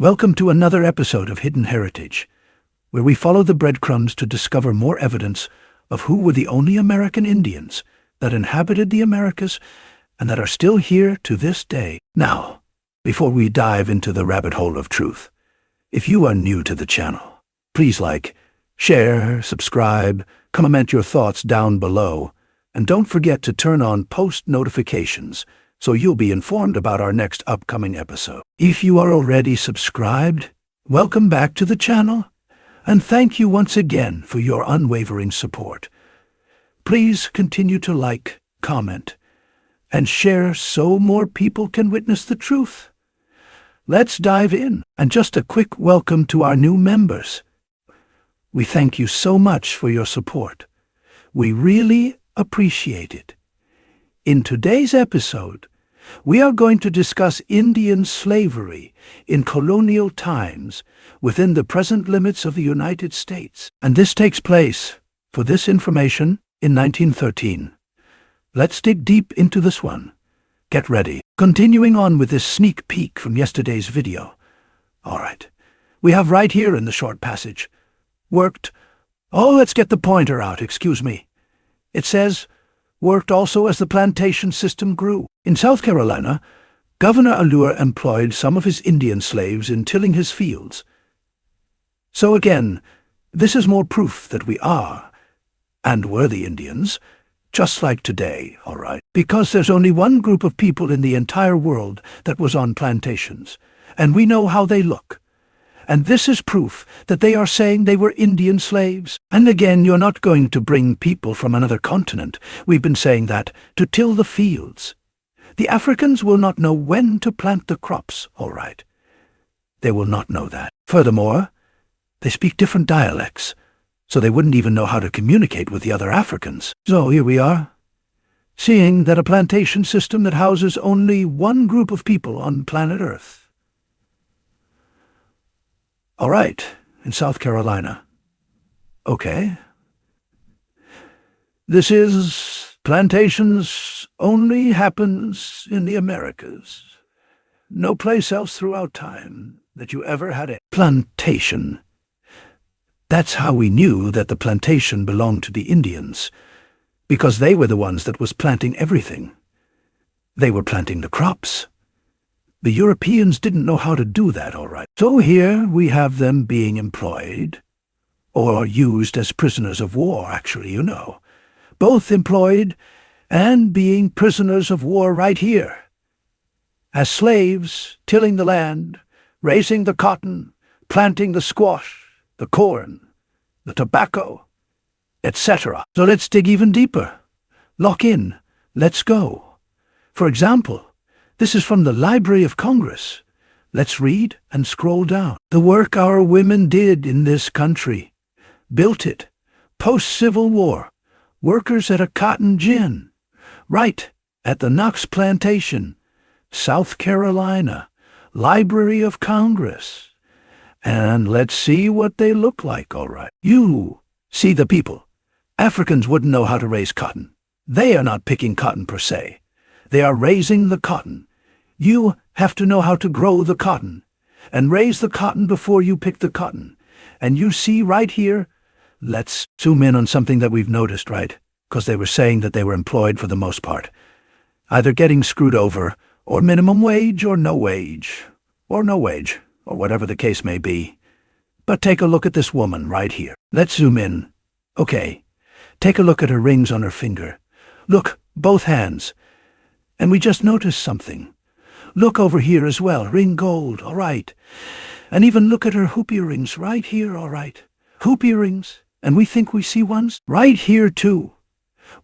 Welcome to another episode of Hidden Heritage, where we follow the breadcrumbs to discover more evidence of who were the only American Indians that inhabited the Americas and that are still here to this day. Now, before we dive into the rabbit hole of truth, if you are new to the channel, please like, share, subscribe, comment your thoughts down below, and don't forget to turn on post notifications so you'll be informed about our next upcoming episode. If you are already subscribed, welcome back to the channel, and thank you once again for your unwavering support. Please continue to like, comment, and share so more people can witness the truth. Let's dive in, and just a quick welcome to our new members. We thank you so much for your support. We really appreciate it. In today's episode, we are going to discuss Indian slavery in colonial times within the present limits of the United States. And this takes place, for this information, in 1913. Let's dig deep into this one. Get ready. Continuing on with this sneak peek from yesterday's video. All right, we have right here in the short passage, worked. Oh, let's get the pointer out, excuse me. It says, worked also as the plantation system grew. In South Carolina, Governor Allure employed some of his Indian slaves in tilling his fields. So again, this is more proof that we are, and were the Indians, just like today, all right? Because there's only one group of people in the entire world that was on plantations, and we know how they look. And this is proof that they are saying they were Indian slaves. And again, you're not going to bring people from another continent, we've been saying that, to till the fields. The Africans will not know when to plant the crops, all right. They will not know that. Furthermore, they speak different dialects, so they wouldn't even know how to communicate with the other Africans. So here we are, seeing that a plantation system that houses only one group of people on planet Earth. All right, in South Carolina. Okay. This is plantations only happens in the Americas. No place else throughout time that you ever had a plantation. That's how we knew that the plantation belonged to the Indians, because they were the ones that was planting everything. They were planting the crops. The Europeans didn't know how to do that, all right. So here we have them being employed, or used as prisoners of war, actually, you know. Both employed and being prisoners of war right here. As slaves, tilling the land, raising the cotton, planting the squash, the corn, the tobacco, etc. So let's dig even deeper. Lock in. Let's go. For example, this is from the Library of Congress. Let's read and scroll down. The work our women did in this country. Built it. Post-Civil War. Workers at a cotton gin. Right at the Knox Plantation. South Carolina. Library of Congress. And let's see what they look like, all right. You see the people. Africans wouldn't know how to raise cotton. They are not picking cotton per se. They are raising the cotton. You have to know how to grow the cotton and raise the cotton before you pick the cotton. And you see right here, let's zoom in on something that we've noticed, right? Because they were saying that they were employed for the most part, either getting screwed over, or minimum wage, or no wage, or whatever the case may be. But take a look at this woman right here. Let's zoom in. Okay, take a look at her rings on her finger. Look, both hands. And we just noticed something. Look over here as well, ring gold, all right. And even look at her hoop earrings right here, all right. Hoop earrings, and we think we see ones right here too.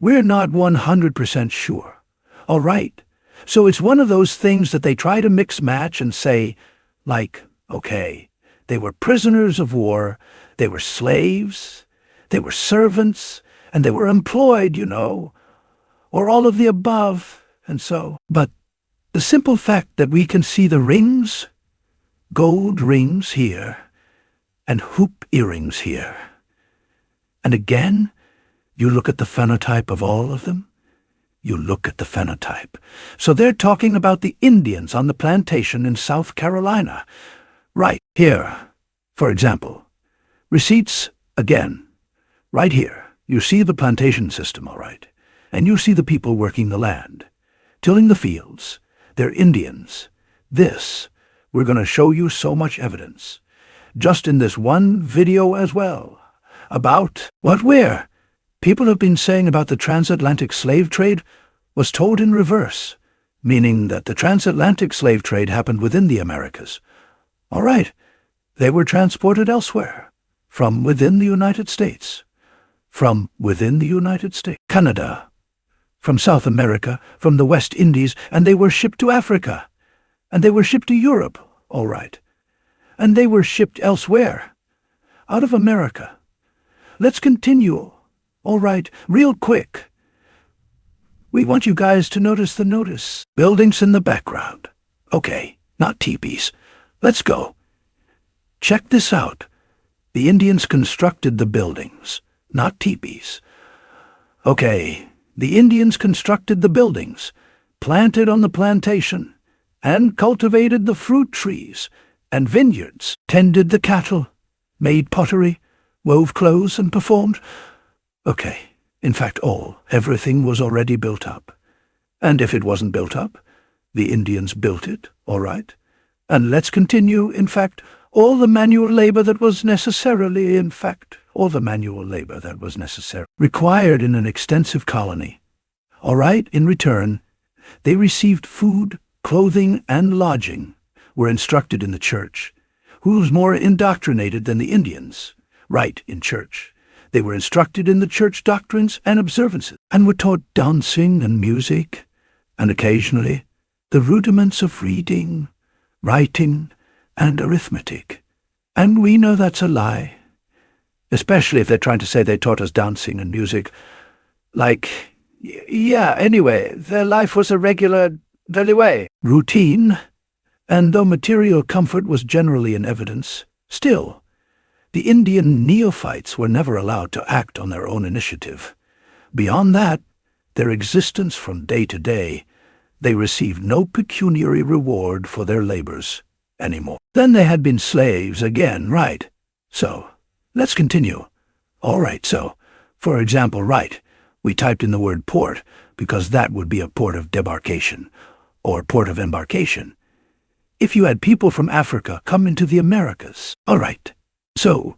We're not 100% sure, all right. So it's one of those things that they try to mix match and say, like, okay, they were prisoners of war, they were slaves, they were servants, and they were employed, you know, or all of the above, and so. But the simple fact that we can see the rings, gold rings here, and hoop earrings here. And again, you look at the phenotype of all of them, you look at the phenotype. So they're talking about the Indians on the plantation in South Carolina. Right. Here, for example, receipts again. Right here, you see the plantation system, all right. And you see the people working the land, tilling the fields. They're Indians. This, we're going to show you so much evidence, just in this one video as well, about what where people have been saying about the transatlantic slave trade was told in reverse, meaning that the transatlantic slave trade happened within the Americas. All right, they were transported elsewhere, from within the United States, from within the United States, Canada, from South America, from the West Indies, and they were shipped to Africa, and they were shipped to Europe, all right, and they were shipped elsewhere, out of America. Let's continue, all right, real quick. We want you guys to notice the notice. Buildings in the background. Okay, not teepees. Let's go. Check this out. The Indians constructed the buildings, not teepees. Okay, the Indians constructed the buildings, planted on the plantation, and cultivated the fruit trees and vineyards, tended the cattle, made pottery, wove clothes, and performed. Okay, in fact everything was already built up. And if it wasn't built up, the Indians built it, all right. And let's continue, in fact, all the manual labor that was required in an extensive colony. All right, in return, they received food, clothing, and lodging, were instructed in the church, who was more indoctrinated than the Indians. Right, in church. They were instructed in the church doctrines and observances, and were taught dancing and music, and occasionally the rudiments of reading, writing, and arithmetic. And we know that's a lie, especially if they're trying to say they taught us dancing and music. Anyway, their life was a regular, daily way. Routine, and though material comfort was generally in evidence, still, the Indian neophytes were never allowed to act on their own initiative. Beyond that, their existence from day to day, they received no pecuniary reward for their labors anymore. Then they had been slaves again, right? So, let's continue. All right, so, for example, right, we typed in the word port because that would be a port of debarkation, or port of embarkation. If you had people from Africa come into the Americas. All right, so,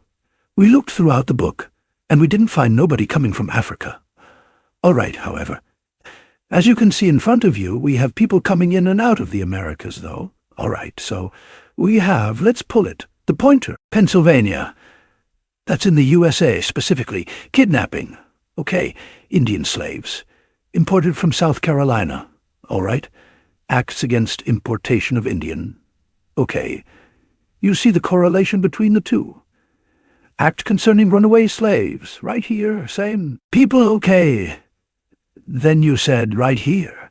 we looked throughout the book, and we didn't find nobody coming from Africa. All right, however, as you can see in front of you, we have people coming in and out of the Americas, though. All right, so we have, let's pull it, the pointer, Pennsylvania. That's in the USA, specifically. Kidnapping. Okay, Indian slaves. Imported from South Carolina. All right. Acts against importation of Indian. Okay. You see the correlation between the two. Act concerning runaway slaves. Right here, same. People, okay. Then you said, right here,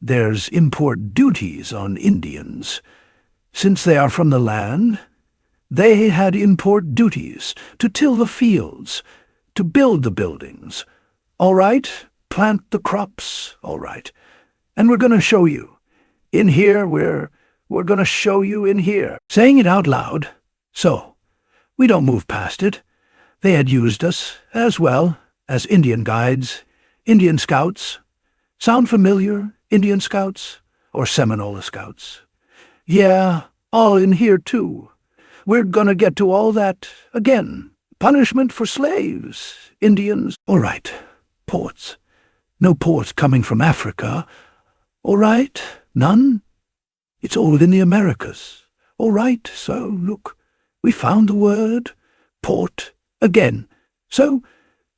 there's import duties on Indians. Since they are from the land, they had import duties to till the fields, to build the buildings. All right, plant the crops, all right. And we're going to show you. In here, we're going to show you in here. Saying it out loud, so we don't move past it. They had used us, as well, as Indian guides, Indian scouts. Sound familiar, Indian scouts? Or Seminole scouts? Yeah, all in here, too. We're gonna get to all that again. Punishment for slaves, Indians. All right, ports. No ports coming from Africa. All right, none? It's all within the Americas. All right, so, look, we found the word, port, again. So,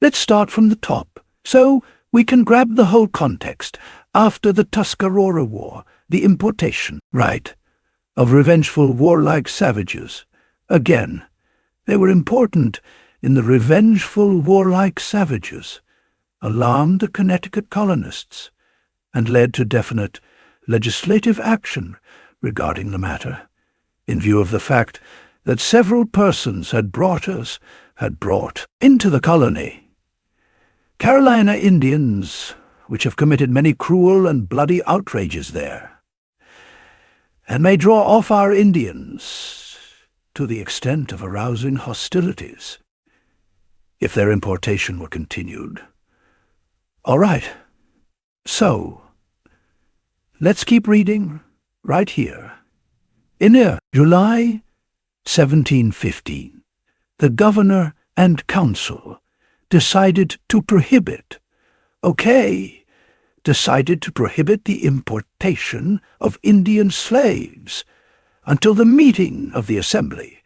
let's start from the top. So, we can grab the whole context. After the Tuscarora War, the importation, right, of revengeful warlike savages. Again, they were important in the revengeful warlike savages, alarmed the Connecticut colonists, and led to definite legislative action regarding the matter, in view of the fact that several persons had brought into the colony Carolina Indians, which have committed many cruel and bloody outrages there, and may draw off our Indians, to the extent of arousing hostilities if their importation were continued. All right, so let's keep reading right here. In July 1715, the governor and council decided to prohibit the importation of Indian slaves until the meeting of the assembly,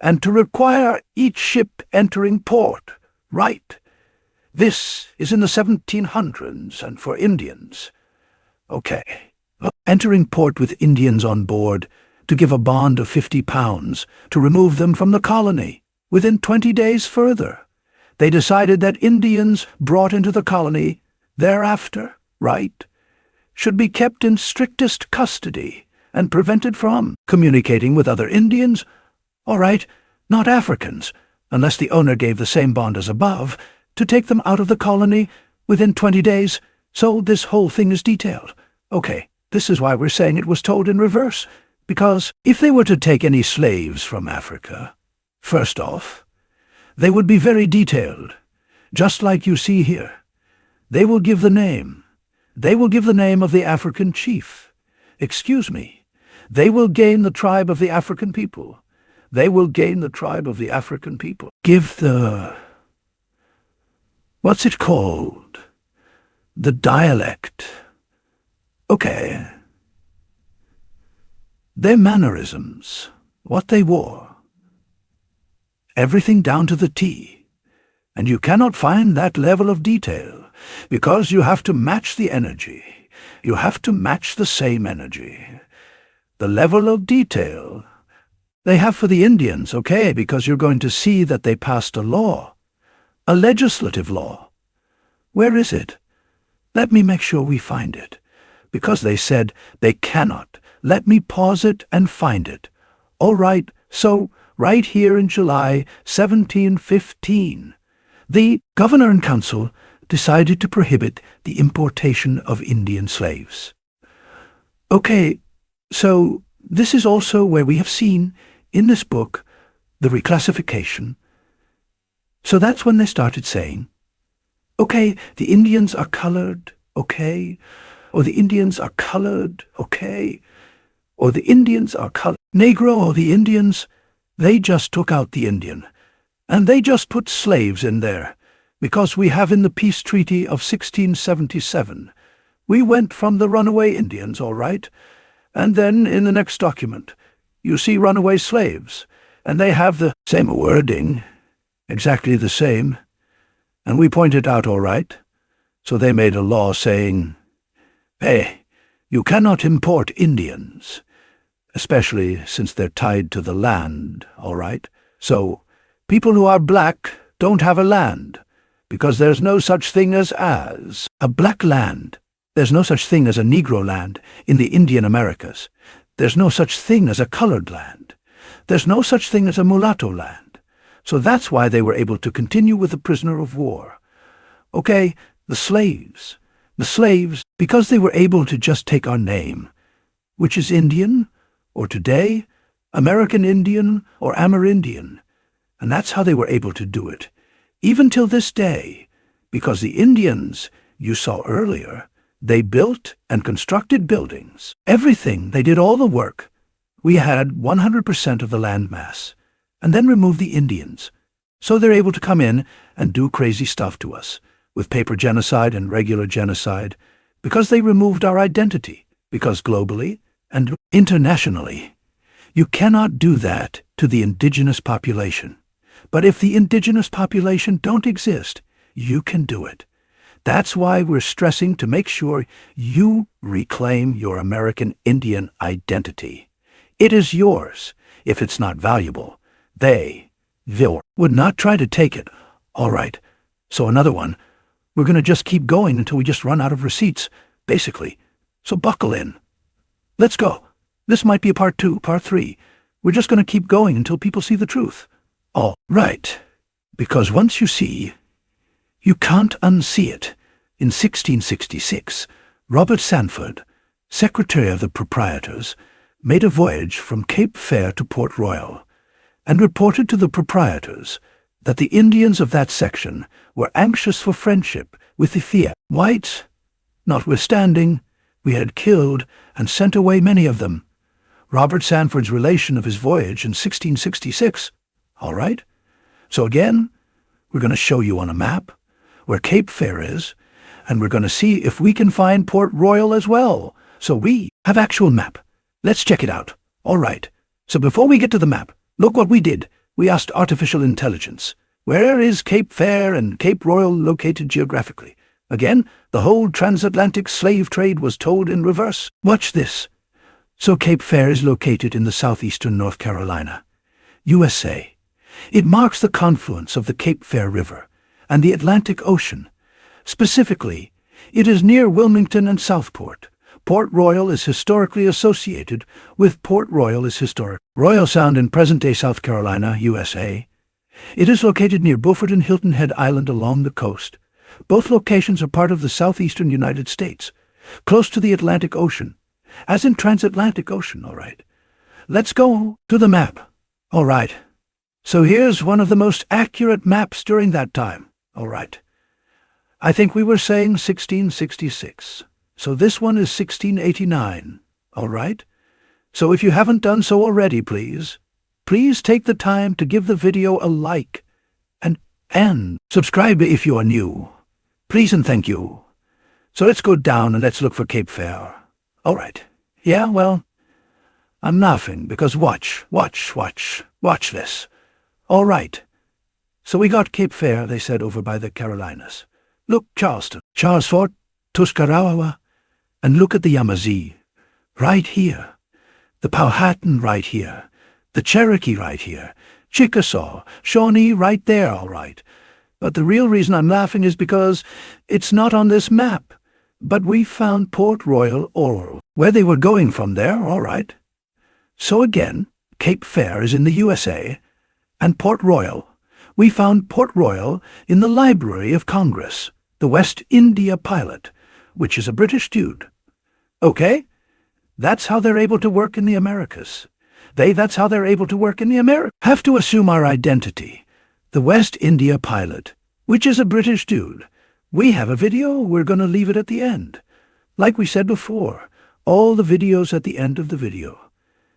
and to require each ship entering port. Right. This is in the 1700s and for Indians. Entering port with Indians on board to give a bond of £50 to remove them from the colony. Within 20 days further, they decided that Indians brought into the colony thereafter, should be kept in strictest custody and prevented from communicating with other Indians, not Africans, unless the owner gave the same bond as above, to take them out of the colony within 20 days. So this whole thing is detailed. This is why we're saying it was told in reverse, because if they were to take any slaves from Africa, first off, they would be very detailed, just like you see here. They will give the name. They will give the name of the African chief. They will gain the tribe of the African people. They will gain the tribe of the African people. Give the... what's it called? The dialect. Their mannerisms, what they wore. Everything down to the T. And you cannot find that level of detail, because you have to match the energy. You have to match the same energy. The level of detail they have for the Indians, because you're going to see that they passed a law, a legislative law. Where is it? Let me make sure we find it, because they said they cannot. Let me pause it and find it. All right, so right here in July 1715, the governor and council decided to prohibit the importation of Indian slaves. So this is also where we have seen in this book the reclassification. So that's when they started saying, the Indians are colored, or the Indians are colored, or the Indians are colored. Negro or the Indians, they just took out the Indian, and they just put slaves in there, because we have in the Peace Treaty of 1677, we went from the runaway Indians, and then in the next document, you see runaway slaves, and they have the same wording, exactly the same, and we pointed out, so they made a law saying, hey, you cannot import Indians, especially since they're tied to the land, So people who are black don't have a land, because there's no such thing as a black land. There's no such thing as a Negro land in the Indian Americas. There's no such thing as a colored land. There's no such thing as a mulatto land. So that's why they were able to continue with the prisoner of war. The slaves, because they were able to just take our name, which is Indian, or today, American Indian or Amerindian, and that's how they were able to do it, even till this day, because the Indians, you saw earlier, they built and constructed buildings. Everything, they did all the work. We had 100% of the land mass, and then removed the Indians. So they're able to come in and do crazy stuff to us, with paper genocide and regular genocide, because they removed our identity, because globally and internationally, you cannot do that to the indigenous population. But if the indigenous population don't exist, you can do it. That's why we're stressing to make sure you reclaim your American Indian identity. It is yours. If it's not valuable, they would not try to take it. All right, so another one. We're going to just keep going until we just run out of receipts, basically. So buckle in. Let's go. This might be a part 2, part 3. We're just going to keep going until people see the truth. All right, because once you see, you can't unsee it. In 1666, Robert Sanford, Secretary of the Proprietors, made a voyage from Cape Fair to Port Royal, and reported to the proprietors that the Indians of that section were anxious for friendship with the Fiat whites. Notwithstanding, we had killed and sent away many of them. Robert Sanford's relation of his voyage in 1666. All right? So again, we're going to show you on a map where Cape Fear is, and we're going to see if we can find Port Royal as well. So we have actual map. Let's check it out. All right. So before we get to the map, look what we did. We asked artificial intelligence, where is Cape Fear and Cape Royal located geographically? Again, the whole transatlantic slave trade was told in reverse. Watch this. So Cape Fear is located in the southeastern North Carolina, USA. It marks the confluence of the Cape Fear River and the Atlantic Ocean. Specifically, it is near Wilmington and Southport. Port Royal is historically associated with Port Royal is historic. Royal Sound in present-day South Carolina, USA. It is located near Beaufort and Hilton Head Island along the coast. Both locations are part of the southeastern United States, close to the Atlantic Ocean, as in transatlantic ocean, all right. Let's go to the map. All right. So here's one of the most accurate maps during that time. All right. I think we were saying 1666. So this one is 1689. All right. So if you haven't done so already, please take the time to give the video a like and subscribe if you are new. Please and thank you. So let's go down and let's look for Cape Fear. All right. Yeah, well, I'm laughing because watch this. All right. So we got Cape Fear, they said, over by the Carolinas. Look, Charleston, Fort, Tuscarawa, and look at the Yamasee, right here. The Powhatan right here. The Cherokee right here. Chickasaw, Shawnee right there, all right. But the real reason I'm laughing is because it's not on this map. But we found Port Royal, or where they were going from there, all right. So again, Cape Fear is in the USA, and Port Royal. We found Port Royal in the Library of Congress, the West India pilot, which is a British dude. Okay? That's how they're able to work in the Americas. That's how they're able to work in the Americas. Have to assume our identity. The West India pilot, which is a British dude. We have a video, we're going to leave it at the end. Like we said before, all the videos at the end of the video.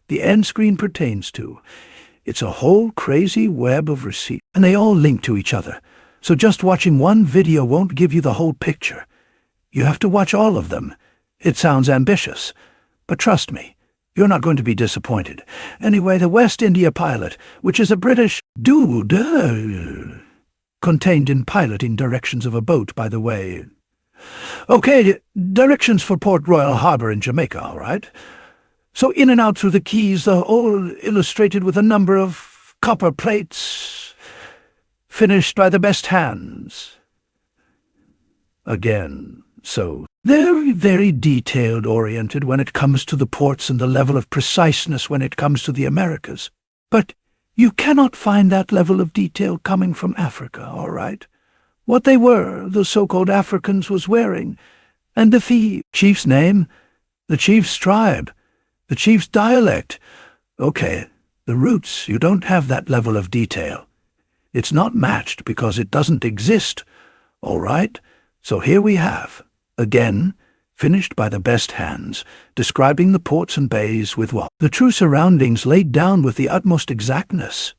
The end screen pertains to. It's a whole crazy web of receipts, and they all link to each other. So just watching one video won't give you the whole picture. You have to watch all of them. It sounds ambitious, but trust me, you're not going to be disappointed. Anyway, the West India pilot, which is a British dude, contained in piloting directions of a boat, by the way. Okay, directions for Port Royal Harbor in Jamaica, all right? So in and out through the quays, the whole illustrated with a number of copper plates, finished by the best hands. Again, so very, very detailed-oriented when it comes to the ports and the level of preciseness when it comes to the Americas. But you cannot find that level of detail coming from Africa, all right? What they were, the so-called Africans, was wearing, and the chief's name, the chief's tribe, the chief's dialect. Okay, the roots, you don't have that level of detail. It's not matched because it doesn't exist, all right? So here we have, again, finished by the best hands, describing the ports and bays with what? The true surroundings laid down with the utmost exactness.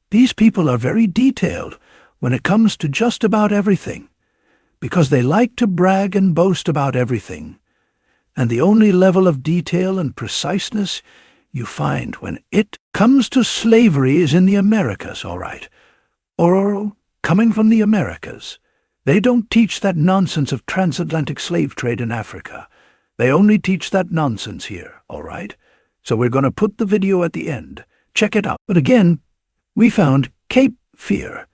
These people are very detailed when it comes to just about everything, because they like to brag and boast about everything. And the only level of detail and preciseness you find when it comes to slavery is in the Americas, all right? Or coming from the Americas. They don't teach that nonsense of transatlantic slave trade in Africa. They only teach that nonsense here, all right? So we're going to put the video at the end. Check it out. But again, we found Cape Fear,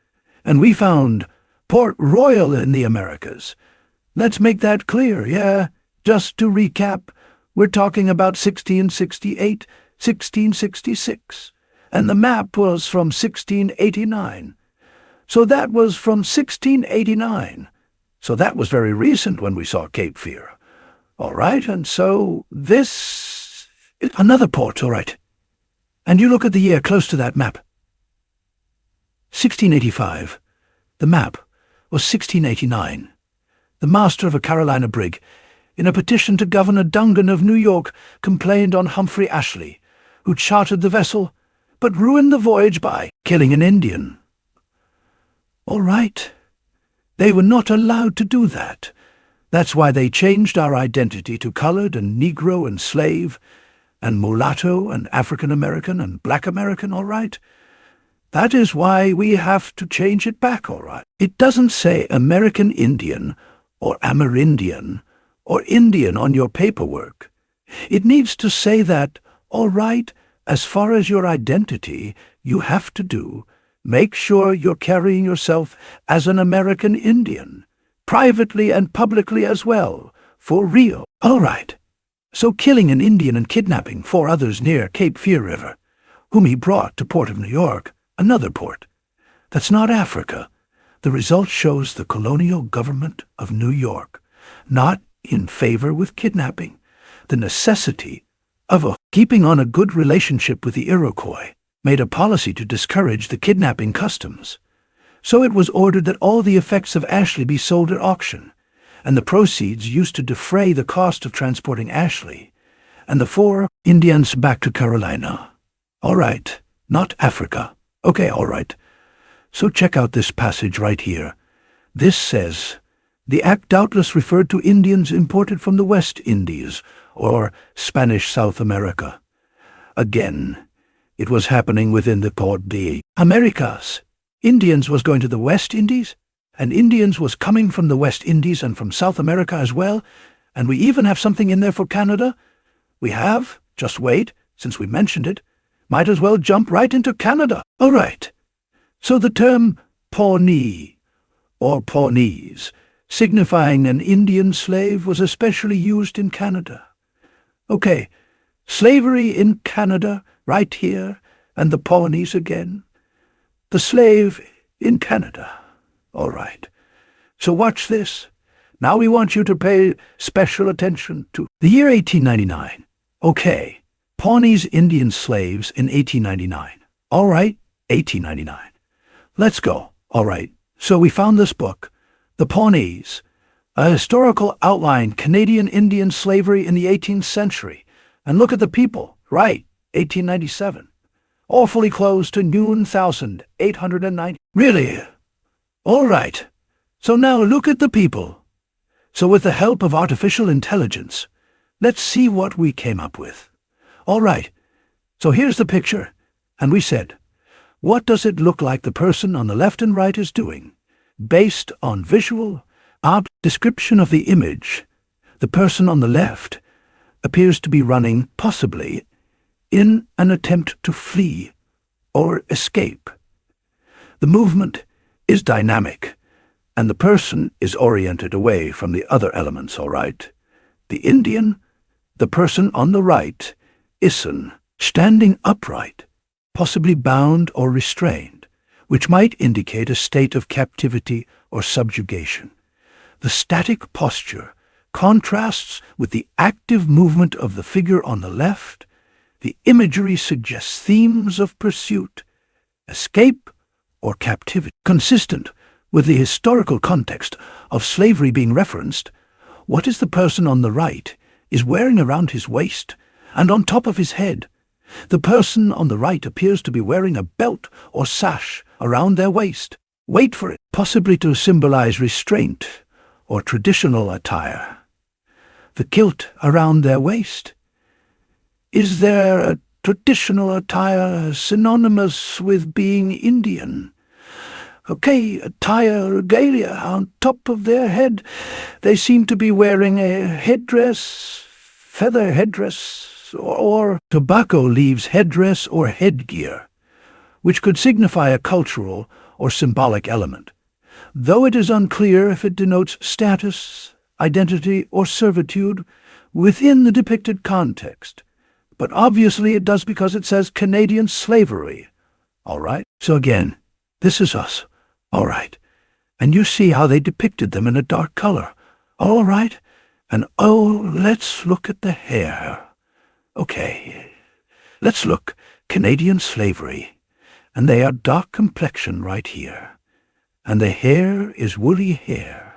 and we found Port Royal in the Americas. Let's make that clear, yeah? Just to recap, we're talking about 1668, 1666, and the map was from 1689. So that was from 1689. So that was very recent when we saw Cape Fear. All right, and so this is another port, all right. And you look at the year close to that map. 1685. The map was 1689. The master of a Carolina brig, in a petition to Governor Dungan of New York, complained on Humphrey Ashley, who chartered the vessel, but ruined the voyage by killing an Indian. All right. They were not allowed to do that. That's why they changed our identity to colored and Negro and slave, and mulatto and African American and Black American, all right? That is why we have to change it back, all right? It doesn't say American Indian or Amerindian or Indian on your paperwork. It needs to say that, all right, as far as your identity, you have to do, make sure you're carrying yourself as an American Indian, privately and publicly as well, for real. All right. So killing an Indian and kidnapping 4 others near Cape Fear River, whom he brought to Port of New York, another port. That's not Africa. The result shows the colonial government of New York not in favor with kidnapping, the necessity of keeping on a good relationship with the Iroquois, made a policy to discourage the kidnapping customs. So it was ordered that all the effects of Ashley be sold at auction, and the proceeds used to defray the cost of transporting Ashley and the 4 Indians back to Carolina. All right, not Africa. Okay, all right. So check out this passage right here. This says, the act doubtless referred to Indians imported from the West Indies, or Spanish South America. Again, it was happening within the Port de Americas. Indians was going to the West Indies, and Indians was coming from the West Indies and from South America as well, and we even have something in there for Canada. We have, just wait, since we mentioned it, might as well jump right into Canada. All right. So the term Pawnee, or Pawnees, signifying an Indian slave, was especially used in Canada. Okay, slavery in Canada, right here, and the Pawnees again. The slave in Canada. All right. So watch this. Now we want you to pay special attention to the year 1899. Okay, Pawnees Indian slaves in 1899. All right, 1899. Let's go. All right. So we found this book, The Pawnees, a historical outline, Canadian Indian slavery in the 18th century. And look at the people. Right, 1897. Awfully close to noon 1890. Really? All right. So now look at the people. So with the help of artificial intelligence, let's see what we came up with. All right. So here's the picture. And we said, what does it look like the person on the left and right is doing? Based on visual description of the image, the person on the left appears to be running, possibly, in an attempt to flee or escape. The movement is dynamic, and the person is oriented away from the other elements, all right? The Indian, the person on the right, Isan, standing upright, possibly bound or restrained, which might indicate a state of captivity or subjugation. The static posture contrasts with the active movement of the figure on the left. The imagery suggests themes of pursuit, escape, or captivity. Consistent with the historical context of slavery being referenced, what is the person on the right is wearing around his waist and on top of his head? The person on the right appears to be wearing a belt or sash around their waist. Wait for it, possibly to symbolize restraint or traditional attire. The kilt around their waist. Is there a traditional attire synonymous with being Indian? Okay, attire, regalia on top of their head. They seem to be wearing a headdress, feather headdress, or tobacco leaves headdress or headgear, which could signify a cultural or symbolic element, though it is unclear if it denotes status, identity, or servitude within the depicted context. But obviously it does because it says Canadian slavery. All right, so again, this is us. All right, and you see how they depicted them in a dark color. All right, and oh, let's look at the hair. Okay, let's look. Canadian slavery. And they are dark complexion right here. And the hair is woolly hair.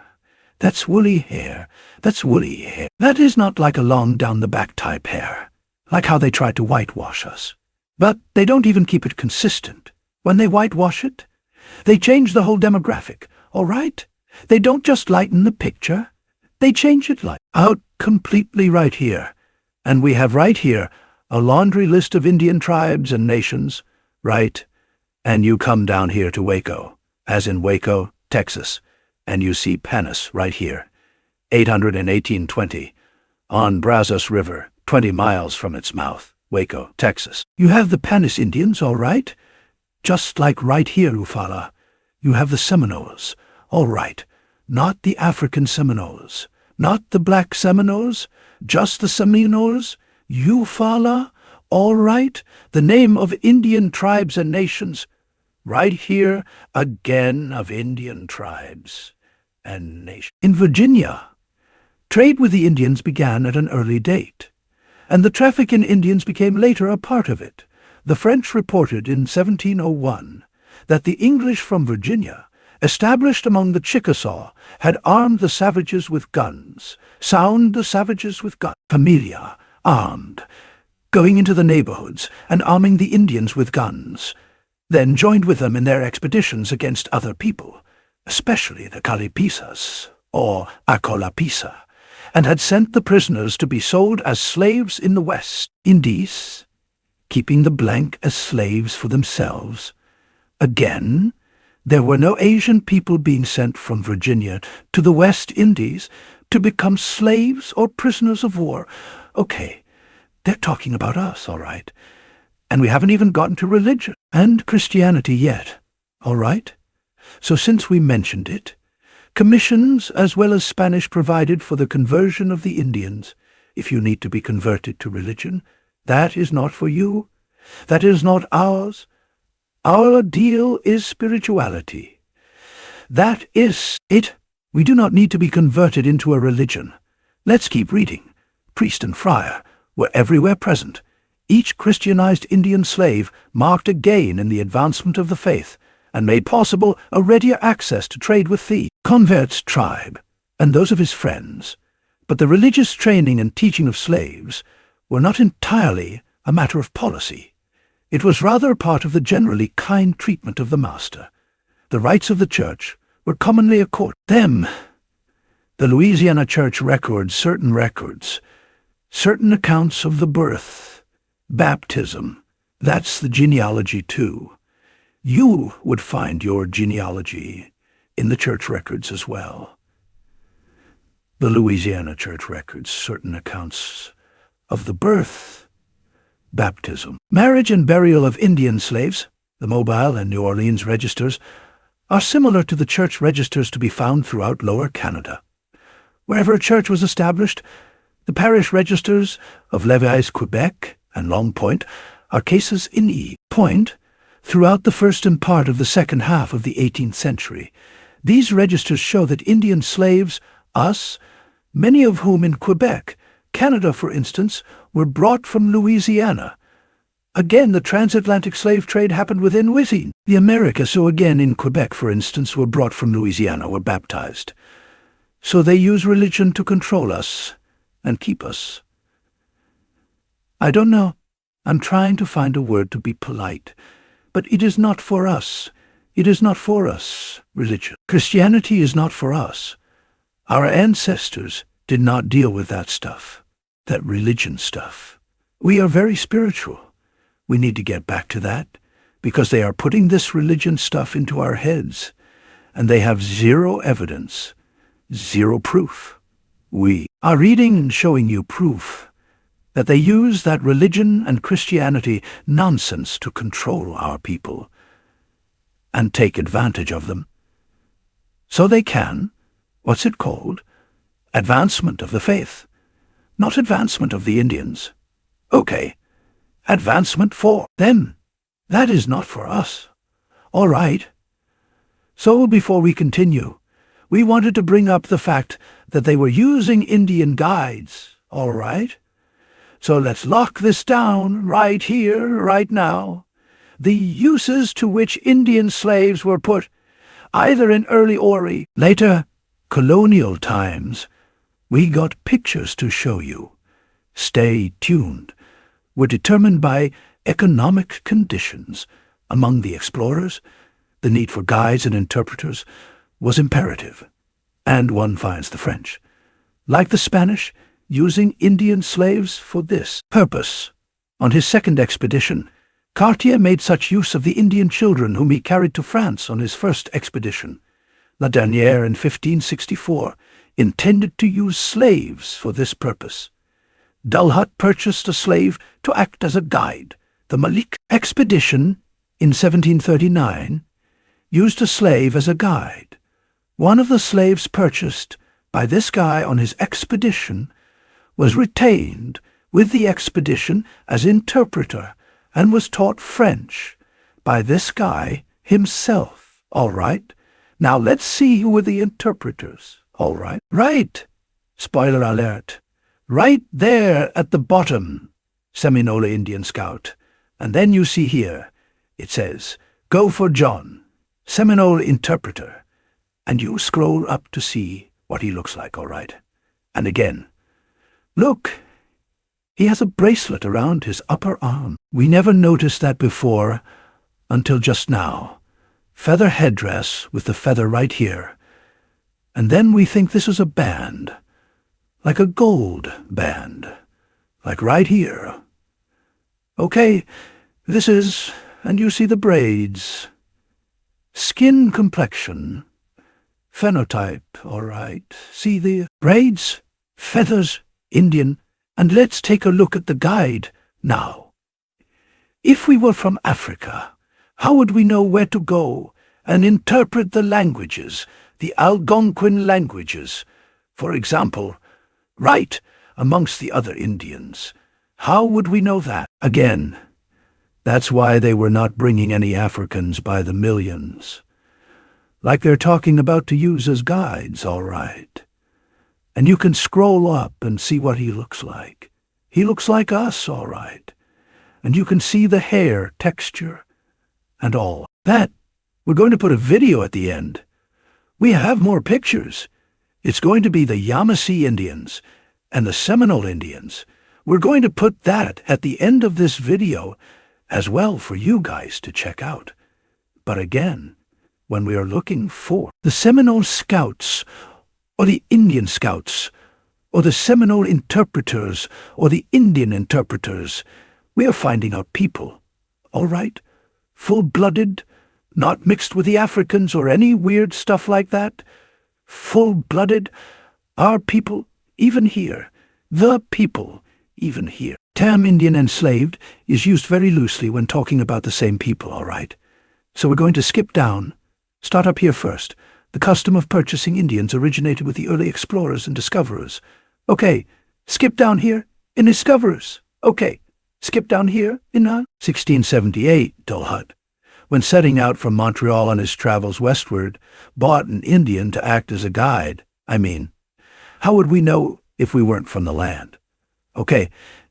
That's woolly hair. That's woolly hair. That is not like a long down the back type hair, like how they try to whitewash us. But they don't even keep it consistent. When they whitewash it, they change the whole demographic, all right? They don't just lighten the picture. They change it out completely right here. And we have right here a laundry list of Indian tribes and nations, right? And you come down here to Waco, as in Waco, Texas, and you see Panis right here, 818.20, on Brazos River, 20 miles from its mouth, Waco, Texas. You have the Panis Indians, all right? Just like right here, Ufala. You have the Seminoles, all right. Not the African Seminoles, not the black Seminoles, just the Seminoles, Ufala, all right. The name of Indian tribes and nations, right here, again of Indian tribes and nations. In Virginia, trade with the Indians began at an early date, and the traffic in Indians became later a part of it. The French reported in 1701 that the English from Virginia, established among the Chickasaw, had armed the savages with guns, sound the savages with guns. Familia, armed, going into the neighborhoods and arming the Indians with guns, then joined with them in their expeditions against other people, especially the Calipisas, or Acolapisa, and had sent the prisoners to be sold as slaves in the West Indies, keeping the blank as slaves for themselves. Again, there were no Asian people being sent from Virginia to the West Indies to become slaves or prisoners of war. Okay, they're talking about us, all right. And we haven't even gotten to religion and Christianity yet, all right? So since we mentioned it, commissions as well as Spanish provided for the conversion of the Indians. If you need to be converted to religion, that is not for you. That is not ours. Our deal is spirituality. That is it. We do not need to be converted into a religion. Let's keep reading. Priest and friar were everywhere present. Each Christianized Indian slave marked a gain in the advancement of the faith and made possible a readier access to trade with the convert's tribe and those of his friends. But the religious training and teaching of slaves were not entirely a matter of policy. It was rather a part of the generally kind treatment of the master. The rites of the church were commonly accorded them. The Louisiana church records, certain accounts of the birth, baptism. That's the genealogy too. You would find your genealogy in the church records as well. The Louisiana church records certain accounts of the birth, baptism, marriage and burial of Indian slaves. The Mobile and New Orleans registers are similar to the church registers to be found throughout Lower Canada. Wherever a church was established, the parish registers of Lévis, Quebec, and Long Point are cases in Point throughout the first and part of the second half of the 18th century. These registers show that Indian slaves, many of whom in Quebec, Canada for instance, were brought from Louisiana. Again, the transatlantic slave trade happened within the Americas, so again in Quebec, for instance, were brought from Louisiana, were baptized. So they use religion to control us and keep us. I don't know. I'm trying to find a word to be polite. But it is not for us. It is not for us, religion. Christianity is not for us. Our ancestors did not deal with that stuff, that religion stuff. We are very spiritual. We need to get back to that, because they are putting this religion stuff into our heads, and they have zero evidence, zero proof. We are reading and showing you proof that they use that religion and Christianity nonsense to control our people and take advantage of them. So they can, what's it called? Advancement of the faith, not advancement of the Indians. Okay. Advancement for them. That is not for us. All right. So before we continue, we wanted to bring up the fact that they were using Indian guides. All right. So let's lock this down right here, right now. the uses to which Indian slaves were put, either in early or later colonial times. We got pictures to show you. Stay tuned. Were determined by economic conditions. Among the explorers, the need for guides and interpreters was imperative, and one finds the French, like the Spanish, using Indian slaves for this purpose. On his second expedition, Cartier made such use of the Indian children whom he carried to France on his first expedition. La Dernière in 1564 intended to use slaves for this purpose. Dulhut purchased a slave to act as a guide. The Malik expedition in 1739 used a slave as a guide. One of the slaves purchased by this guy on his expedition was retained with the expedition as interpreter and was taught French by this guy himself. All right. Now let's see who were the interpreters. All right. Right. Spoiler alert. Right there at the bottom, Seminole Indian Scout. And then you see here, it says, Go for John, Seminole interpreter. And you scroll up to see what he looks like, all right. And again, look, he has a bracelet around his upper arm. We never noticed that before until just now. Feather headdress with the feather right here. And then we think this is a band, like a gold band, like right here. Okay, this is, and you see the braids. Skin complexion, phenotype, all right. See the braids, feathers, Indian, and let's take a look at the guide now. If we were from Africa, how would we know where to go and interpret the languages, the Algonquin languages, for example, right amongst the other Indians? How would we know that? Again, that's why they were not bringing any Africans by the millions. Like they're talking about to use as guides, all right. And you can scroll up and see what he looks like. He looks like us, all right. And you can see the hair, texture, and all that. We're going to put a video at the end. We have more pictures. It's going to be the Yamasee Indians and the Seminole Indians. We're going to put that at the end of this video as well for you guys to check out. But again, when we are looking for the Seminole Scouts, or the Indian Scouts, or the Seminole interpreters, or the Indian interpreters, we are finding out people, all right? Full-blooded, not mixed with the Africans or any weird stuff like that. Full-blooded, our people, even here, the people, even here. Term Indian enslaved is used very loosely when talking about the same people, all right? So we're going to skip down. Start up here first. The custom of purchasing Indians originated with the early explorers and discoverers. Okay, skip down here in discoverers. Okay, skip down here in 1678, Dulhut, when setting out from Montreal on his travels westward, bought an Indian to act as a guide. I mean, how would we know if we weren't from the land? Okay,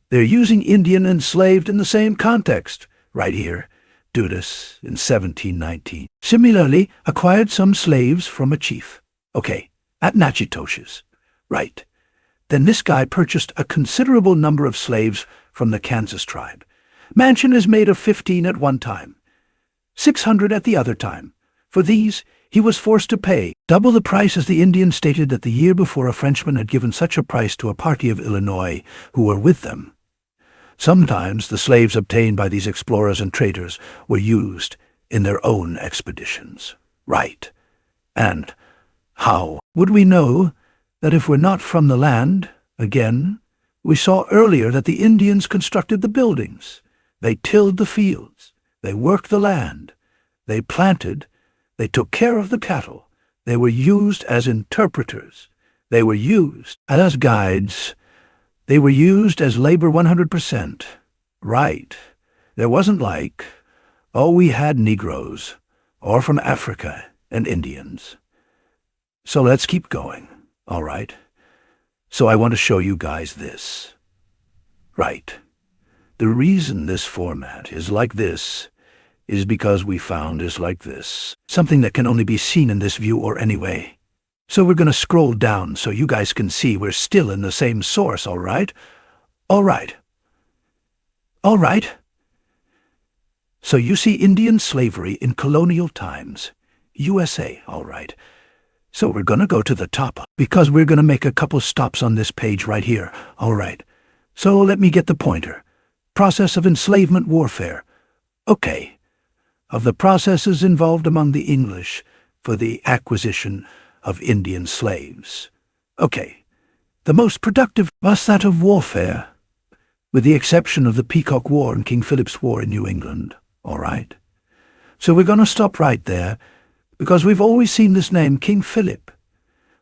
they're using Indian enslaved in the same context, right here. Dudas in 1719. Similarly, acquired some slaves from a chief. Okay, at Natchitoches. Right. Then this guy purchased a considerable number of slaves from the Kansas tribe. Mansion is made of 15 at one time, 600 at the other time. For these, he was forced to pay double the price as the Indian stated that the year before a Frenchman had given such a price to a party of Illinois who were with them. Sometimes the slaves obtained by these explorers and traders were used in their own expeditions. Right. And how would we know that if we're not from the land? Again, we saw earlier that the Indians constructed the buildings. They tilled the fields. They worked the land. They planted. They took care of the cattle. They were used as interpreters. They were used as guides. They were used as labor 100%. Right. There wasn't like, oh, we had Negroes, or from Africa and Indians. So let's keep going, all right? So I want to show you guys this. Right. The reason this format is like this is because we found is like this. Something that can only be seen in this view or anyway. So we're going to scroll down so you guys can see we're still in the same source, all right? All right. All right. So you see Indian slavery in colonial times. USA, all right. So we're going to go to the top because we're going to make a couple stops on this page right here, all right. So let me get the pointer. Process of enslavement warfare. Okay. Of the processes involved among the English for the acquisition of Indian slaves. Okay. The most productive was that of warfare, with the exception of the Peacock War and King Philip's War in New England. All right. So we're going to stop right there, because we've always seen this name, King Philip.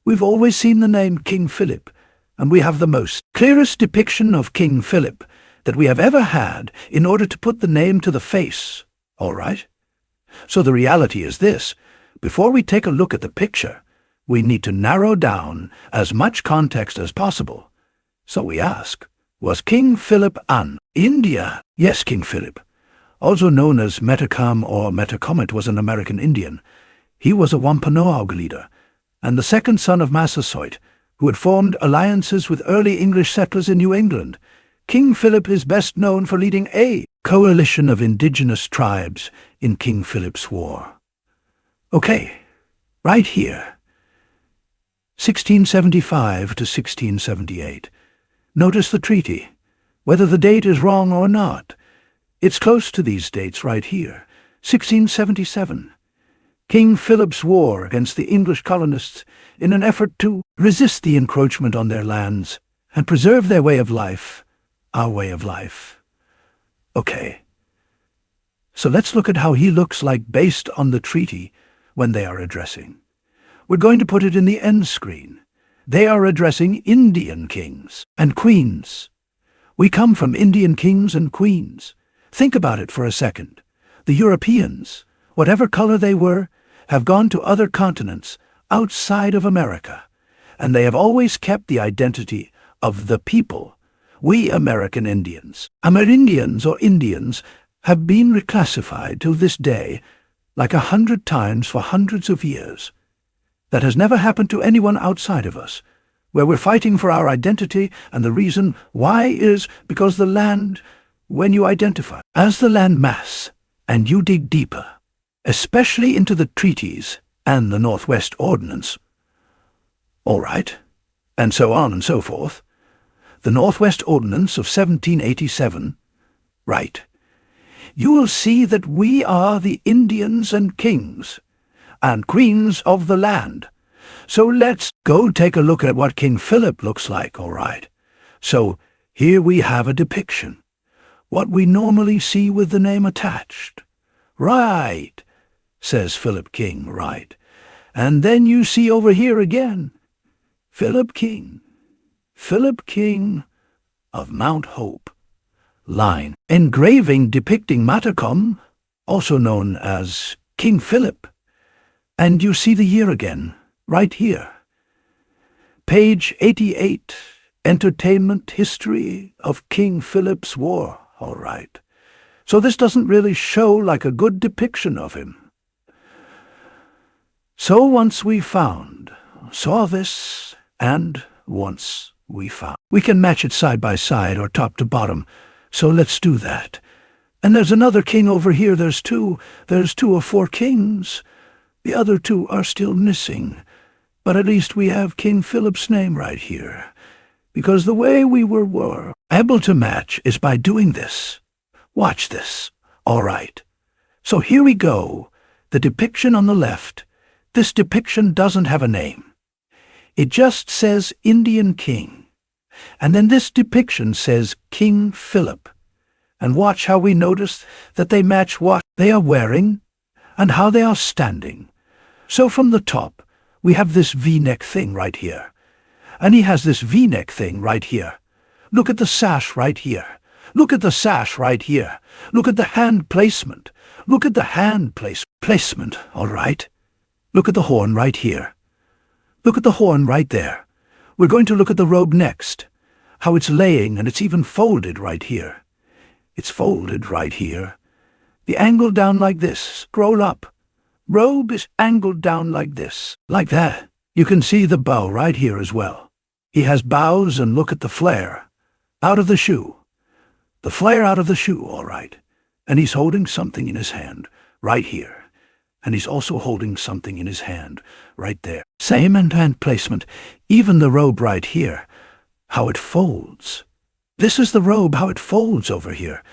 We've always seen the name King Philip, and we have the most clearest depiction of King Philip that we have ever had in order to put the name to the face. All right. So the reality is this. Before we take a look at the picture, we need to narrow down as much context as possible. So we ask, was King Philip an Indian? Yes, King Philip, also known as Metacom or Metacomet, was an American Indian. He was a Wampanoag leader, and the second son of Massasoit, who had formed alliances with early English settlers in New England. King Philip is best known for leading a coalition of indigenous tribes in King Philip's War. Okay, right here, 1675 to 1678. Notice the treaty. Whether the date is wrong or not, it's close to these dates right here, 1677. King Philip's War against the English colonists in an effort to resist the encroachment on their lands and preserve their way of life, our way of life. Okay. So let's look at how he looks like based on the treaty when they are addressing. We're going to put it in the end screen. They are addressing Indian kings and queens. We come from Indian kings and queens. Think about it for a second. The Europeans, whatever color they were, have gone to other continents outside of America, and they have always kept the identity of the people. We American Indians, Amerindians or Indians, have been reclassified to this day like 100 times for hundreds of years. That has never happened to anyone outside of us, where we're fighting for our identity, and the reason why is because the land, when you identify as the land mass, and you dig deeper, especially into the treaties and the Northwest Ordinance, all right, and so on and so forth, the Northwest Ordinance of 1787, right, you will see that we are the Indians and kings and queens of the land. So let's go take a look at what King Philip looks like, all right. So here we have a depiction, what we normally see with the name attached. Right, says Philip King, right. And then you see over here again, Philip King of Mount Hope. Line, engraving depicting Matacom, also known as King Philip. And you see the year again, right here. Page 88, Entertainment History of King Philip's War, all right. So this doesn't really show like a good depiction of him. So once we saw this, and once we found, we can match it side by side or top to bottom. So let's do that. And there's another king over here. There's two or four kings. The other two are still missing. But at least we have King Philip's name right here. Because the way we were able to match is by doing this. Watch this. All right. So here we go. The depiction on the left. This depiction doesn't have a name. It just says Indian King. And then this depiction says King Philip. And watch how we notice that they match what they are wearing and how they are standing. So from the top, we have this V-neck thing right here. And he has this V-neck thing right here. Look at the sash right here. Look at the sash right here. Look at the hand placement. Look at the hand placement, all right? Look at the horn right here. Look at the horn right there. We're going to look at the robe next. How it's laying, and it's even folded right here. It's folded right here. The angle down like this. Scroll up. Robe is angled down like this. Like that. You can see the bow right here as well. He has bows, and look at the flare. Out of the shoe. The flare out of the shoe, all right. And he's holding something in his hand, right here. And he's also holding something in his hand, right there. Same hand placement. Even the robe right here. How it folds. This is the robe, how it folds over here.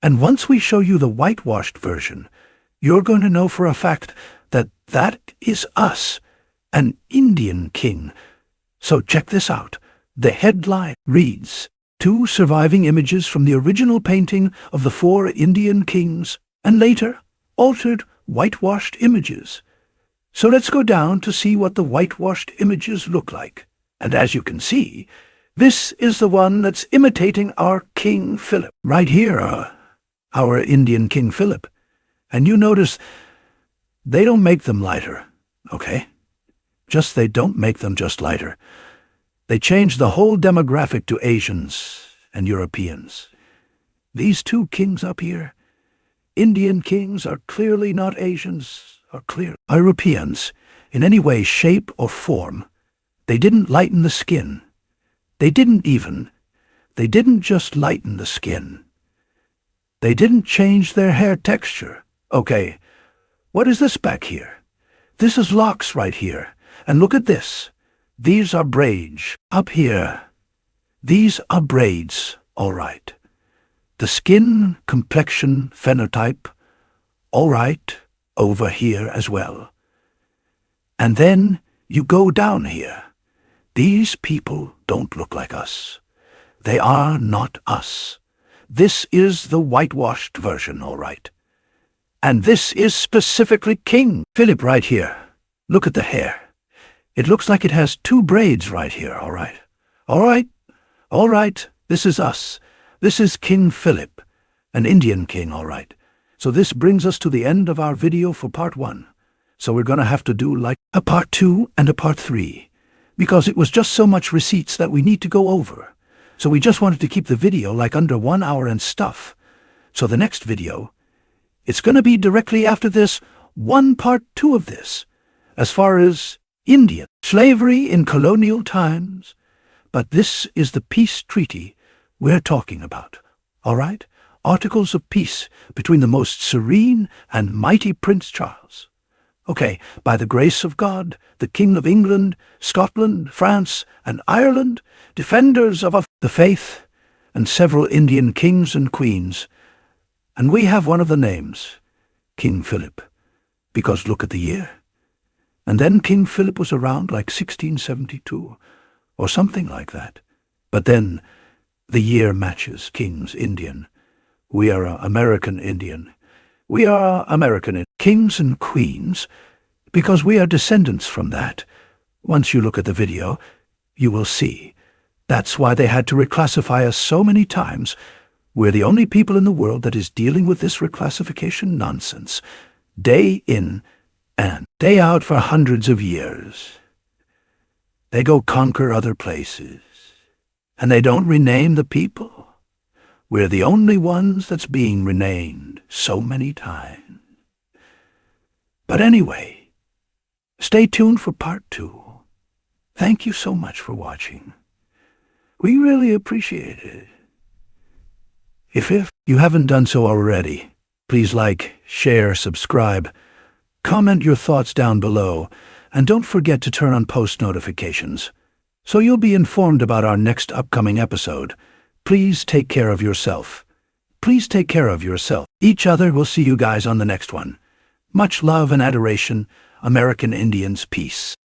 And once we show you the whitewashed version, you're going to know for a fact that that is us, an Indian king. So check this out. The headline reads, 2 surviving images from the original painting of the 4 Indian kings, and later altered whitewashed images. So let's go down to see what the whitewashed images look like. And as you can see, this is the one that's imitating our King Philip. Right here, our Indian King Philip. And you notice they don't make them lighter, okay? They don't make them just lighter. They change the whole demographic to Asians and Europeans. These 2 kings up here, Indian kings, are clearly not Asians, are clear Europeans in any way, shape, or form. They didn't lighten the skin. They didn't just lighten the skin. They didn't change their hair texture. Okay, what is this back here? This is locks right here. And look at this. These are braids. Up here. These are braids, all right. The skin, complexion, phenotype, all right, over here as well. And then you go down here. These people don't look like us. They are not us. This is the whitewashed version, all right. And this is specifically King Philip right here. Look at the hair. It looks like it has 2 braids right here, all right. All right, this is us. This is King Philip, an Indian king, all right. So this brings us to the end of our video for part 1. So we're going to have to do like a part 2 and a part 3. Because it was just so much receipts that we need to go over. So we just wanted to keep the video like under 1 hour and stuff. So the next video, it's going to be directly after this, part 2 of this, as far as Indian slavery in colonial times. But this is the peace treaty we're talking about, all right? Articles of peace between the most serene and mighty Prince Charles. Okay, by the grace of God, the King of England, Scotland, France, and Ireland, defenders of the faith, and several Indian kings and queens. And we have one of the names, King Philip, because look at the year. And then King Philip was around like 1672, or something like that. But then the year matches King's Indian. We are American Indian. We are American kings and queens because we are descendants from that. Once you look at the video, you will see. That's why they had to reclassify us so many times. We're the only people in the world that is dealing with this reclassification nonsense, day in and day out for hundreds of years. They go conquer other places, and they don't rename the people. We're the only ones that's being renamed so many times. But anyway, stay tuned for part 2. Thank you so much for watching. We really appreciate it. If you haven't done so already, please like, share, subscribe, comment your thoughts down below, and don't forget to turn on post notifications, so you'll be informed about our next upcoming episode. Please take care of yourself. Please take care of yourself. Each other. We'll see you guys on the next one. Much love and adoration. American Indians, peace.